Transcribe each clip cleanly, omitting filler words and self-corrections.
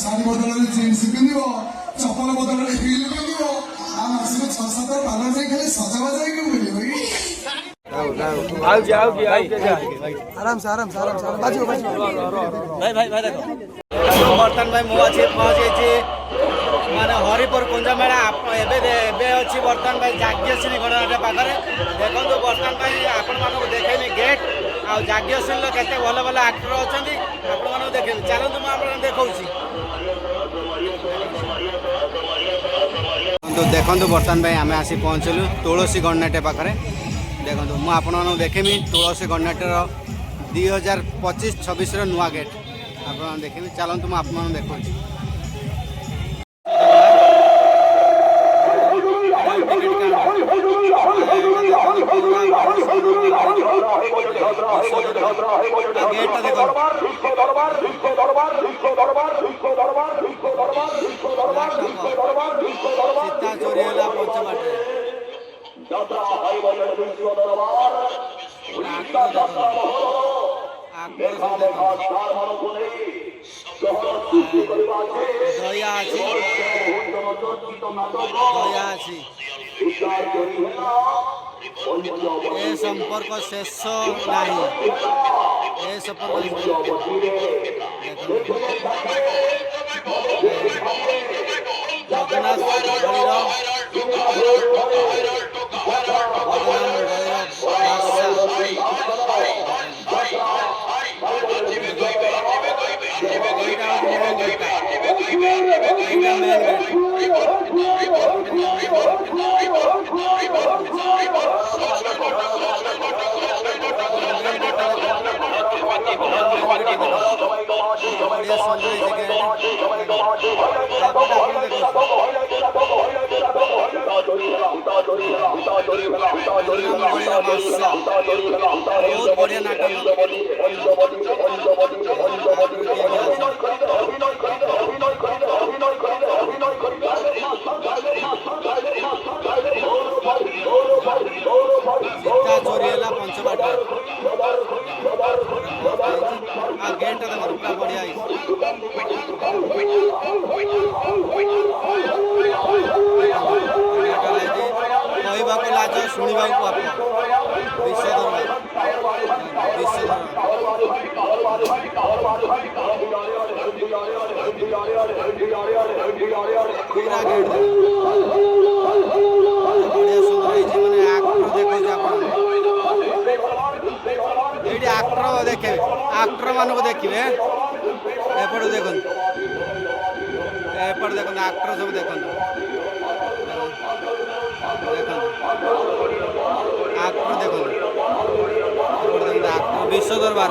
शाढ़ी बदल जीन्स पिंध चपल बदल हिल पिंध आसक 6-7 पार्लर जाए खाली सजाबाज आराम से बाजू भाई देखो बर्तमान भाई मु अच्छी पहुँचे माने हरिपुर कुंजमेला अच्छी बर्तमान भाई जाग्यश्री गणनाट्य पाखे देखो बर्तमान भाई आपण मानक देखेनि गेट आ जाग्यश्री केते भल भल आक्टर अच्छा आपण मानक देखेनि चलतु मुझे देखा देखो बर्तमान भाई आम आसी पहुँचलु तुलसी गणनाट्य पाखे देखो मुझे देखेमी तुलसी गणनाट्यर 2025-26 नुआ गेट आप देखें चलतु मुझे देखा चोरी है दया ए संपर्क शेष नहीं ए संपर्क जगन्नाथ बहुत बढ़िया नाटक सीता चोरी है पंचबाट गेट पूरा बढ़िया कहवा लाज शुणा पाप पूरा गेट बढ़िया सुंदर मैंने आक्टर देखिए आक्टर देखे आक्टर मानक देखिए एपट देख आक्टर सब देख आक्टर देख आक्टर विश्व दरबार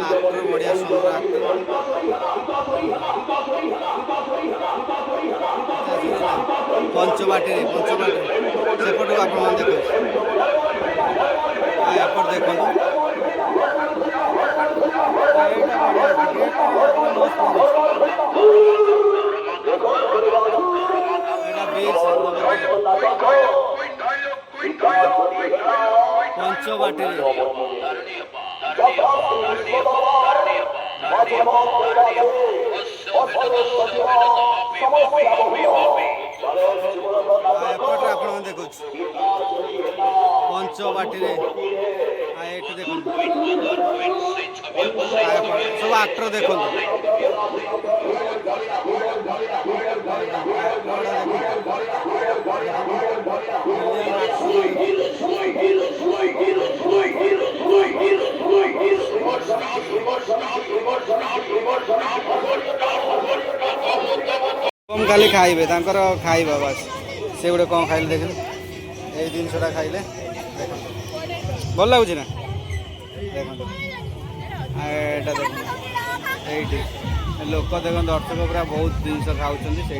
आक्टर बढ़िया सुंदर आक्टर पंचबाटी सेपट आप देख एपट देख पंचबाटी देखु पंचबाटी देख सब आक्टर देख कम खाली खाइबे खाइबा बस से गोटे कौन खाइले देख ये जिनसा खाइले भल लगुच ना देख लोक देख दर्शक पूरा बहुत जिन खाऊँ से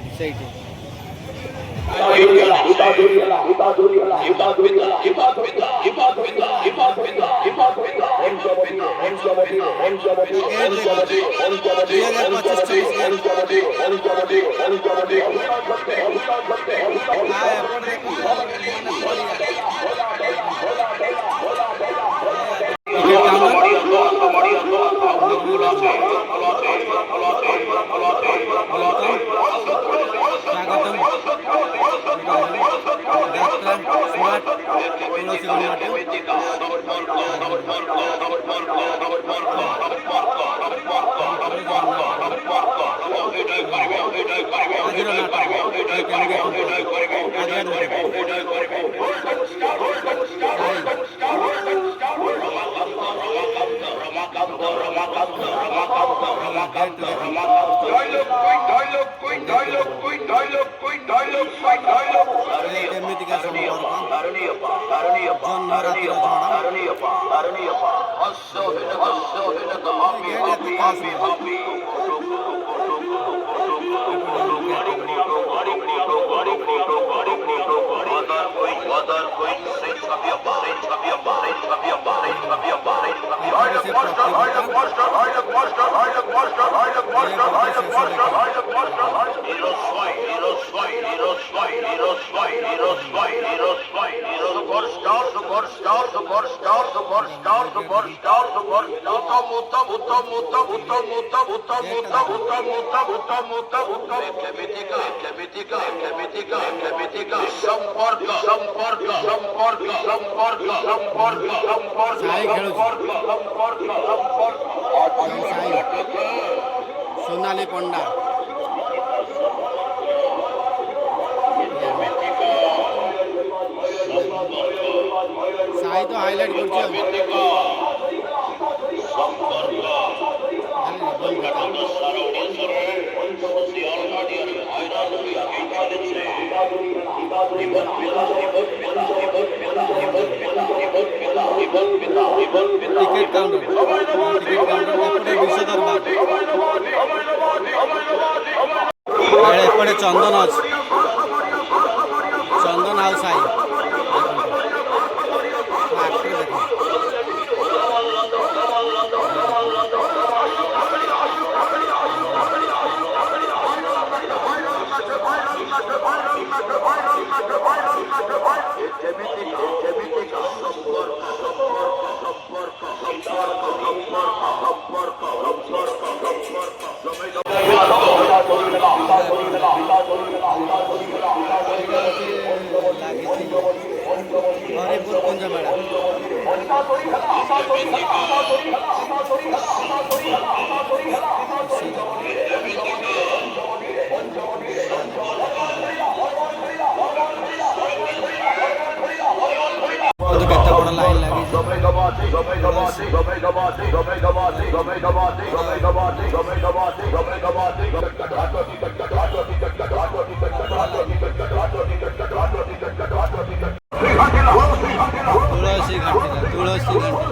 सोनाली पंडा साई तो हाईलाइट टिकेट काउंटर एपटे चंदन अच्छे चंदन आउ साई हरिपुर कुंजमेड़ा केते बड़ लाइन लगी तुलसी घाटी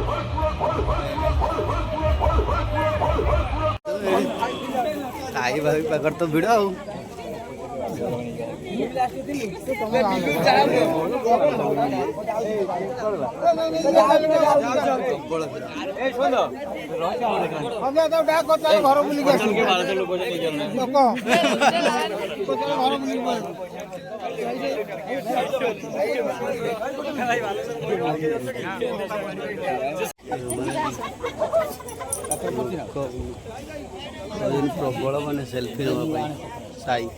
साई भाई पाकर तो भिड़ आउ घर प्रबल मान सेल्फी नापी साई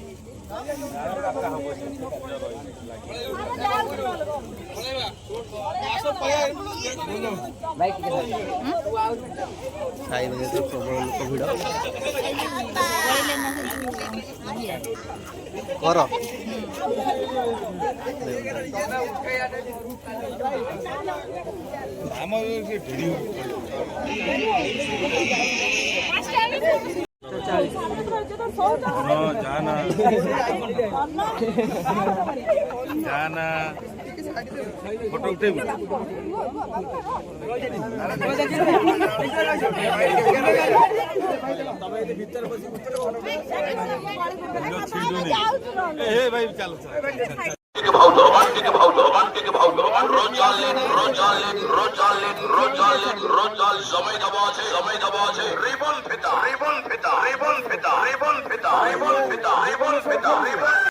साई बजे तो प्रबल लोक भिड़ कर जाना जाना फोटो उठे भाई चलो रोजाल समय दबा है रिबन